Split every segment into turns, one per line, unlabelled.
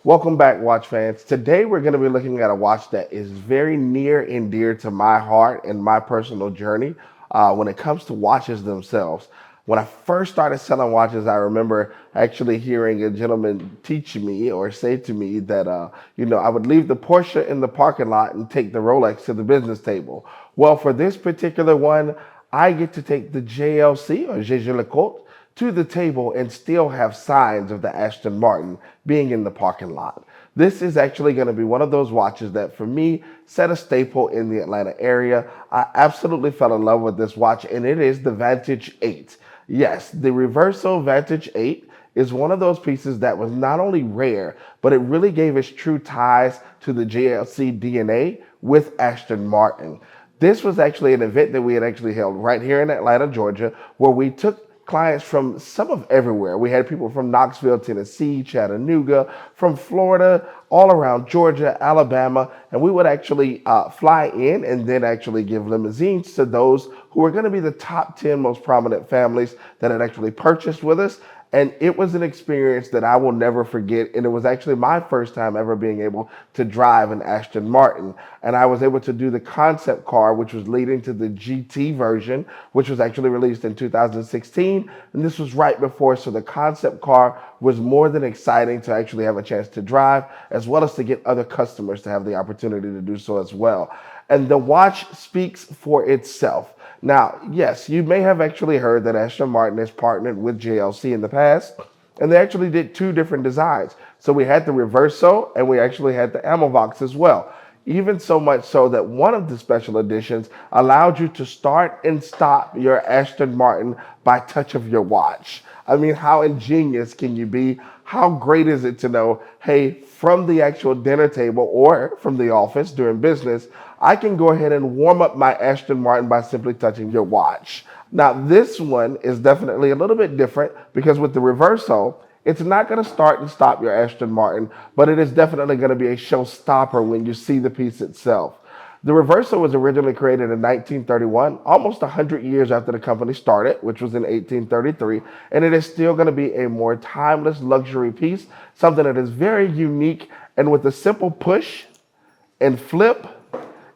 Welcome back, watch fans. Today we're going to be looking at a watch that is very near and dear to my heart and my personal journey when it comes to watches themselves. When I first started selling watches, I remember actually hearing a gentleman teach me or say to me that, I would leave the Porsche in the parking lot and take the Rolex to the business table. Well, for this particular one, I get to take the JLC or Jaeger LeCoultre to the table and still have signs of the Aston Martin being in the parking lot. This is actually going to be one of those watches that for me set a staple in the Atlanta area. I absolutely fell in love with this watch, and it is the Vantage 8. Yes, the Reverso Vantage 8 is one of those pieces that was not only rare, but it really gave its true ties to the JLC DNA with Aston Martin. This was actually an event that we had actually held right here in Atlanta, Georgia, where we took clients from some of everywhere. We had people from Knoxville, Tennessee, Chattanooga, from Florida, all around Georgia, Alabama, and we would actually fly in and then actually give limousines to those who were going to be the top 10 most prominent families that had actually purchased with us. And it was an experience that I will never forget. And it was actually my first time ever being able to drive an Aston Martin. And I was able to do the concept car, which was leading to the GT version, which was actually released in 2016. And this was right before. So the concept car was more than exciting to actually have a chance to drive, as well as to get other customers to have the opportunity to do so as well. And the watch speaks for itself. Now, yes, you may have actually heard that Aston Martin has partnered with JLC in the past, and they actually did two different designs. So we had the Reverso, and we actually had the Amovox as well. Even so much so that one of the special editions allowed you to start and stop your Aston Martin by touch of your watch. I mean, how ingenious can you be? How great is it to know, hey, from the actual dinner table or from the office during business, I can go ahead and warm up my Aston Martin by simply touching your watch. Now, this one is definitely a little bit different because with the Reverso, it's not going to start and stop your Aston Martin, but it is definitely going to be a showstopper when you see the piece itself. The Reverso was originally created in 1931, almost 100 years after the company started, which was in 1833, and it is still going to be a more timeless luxury piece, something that is very unique, and with a simple push and flip,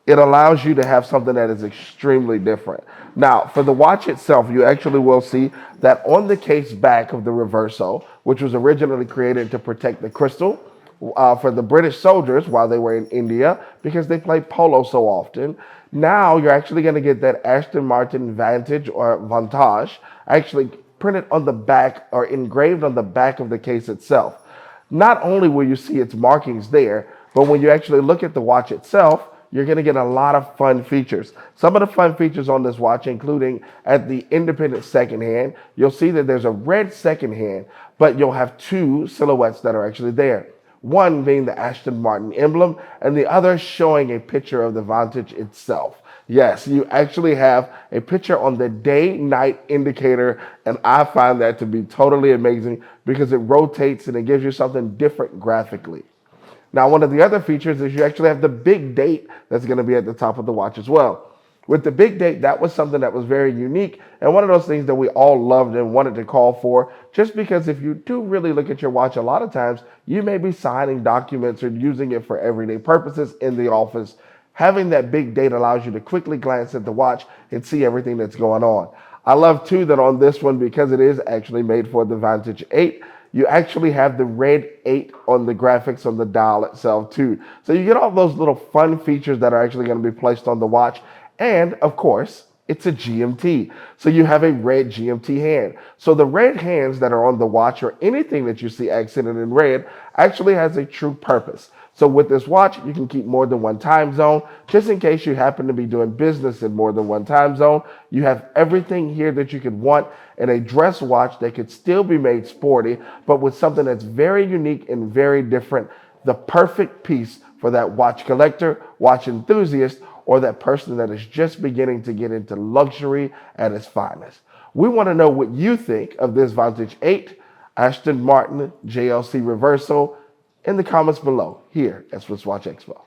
it allows you to have something that is extremely different. Now, for the watch itself, you actually will see that on the case back of the Reverso, which was originally created to protect the crystal for the British soldiers while they were in India because they played polo so often, now you're actually going to get that Aston Martin Vantage or Vantage actually printed on the back or engraved on the back of the case itself. Not only will you see its markings there, but when you actually look at the watch itself, you're going to get a lot of fun features. Some of the fun features on this watch, including at the independent second hand, you'll see that there's a red second hand, but you'll have two silhouettes that are actually there. One being the Aston Martin emblem, and the other showing a picture of the Vantage itself. Yes, you actually have a picture on the day-night indicator, and I find that to be totally amazing because it rotates and it gives you something different graphically. Now, one of the other features is you actually have the big date that's going to be at the top of the watch as well. With the big date, that was something that was very unique and one of those things that we all loved and wanted to call for, just because if you do really look at your watch, a lot of times you may be signing documents or using it for everyday purposes in the office. Having that big date allows you to quickly glance at the watch and see everything that's going on. I love too that on this one, because it is actually made for the Vantage 8, you actually have the red 8 on the graphics on the dial itself too. So you get all those little fun features that are actually going to be placed on the watch. And of course, it's a GMT. So you have a red GMT hand. So the red hands that are on the watch or anything that you see accented in red actually has a true purpose. So with this watch, you can keep more than one time zone. Just in case you happen to be doing business in more than one time zone, you have everything here that you could want in a dress watch that could still be made sporty, but with something that's very unique and very different. The perfect piece for that watch collector, watch enthusiast, or that person that is just beginning to get into luxury at its finest. We want to know what you think of this Vantage 8, Aston Martin JLC Reverso in the comments below here at SwissWatchExpo.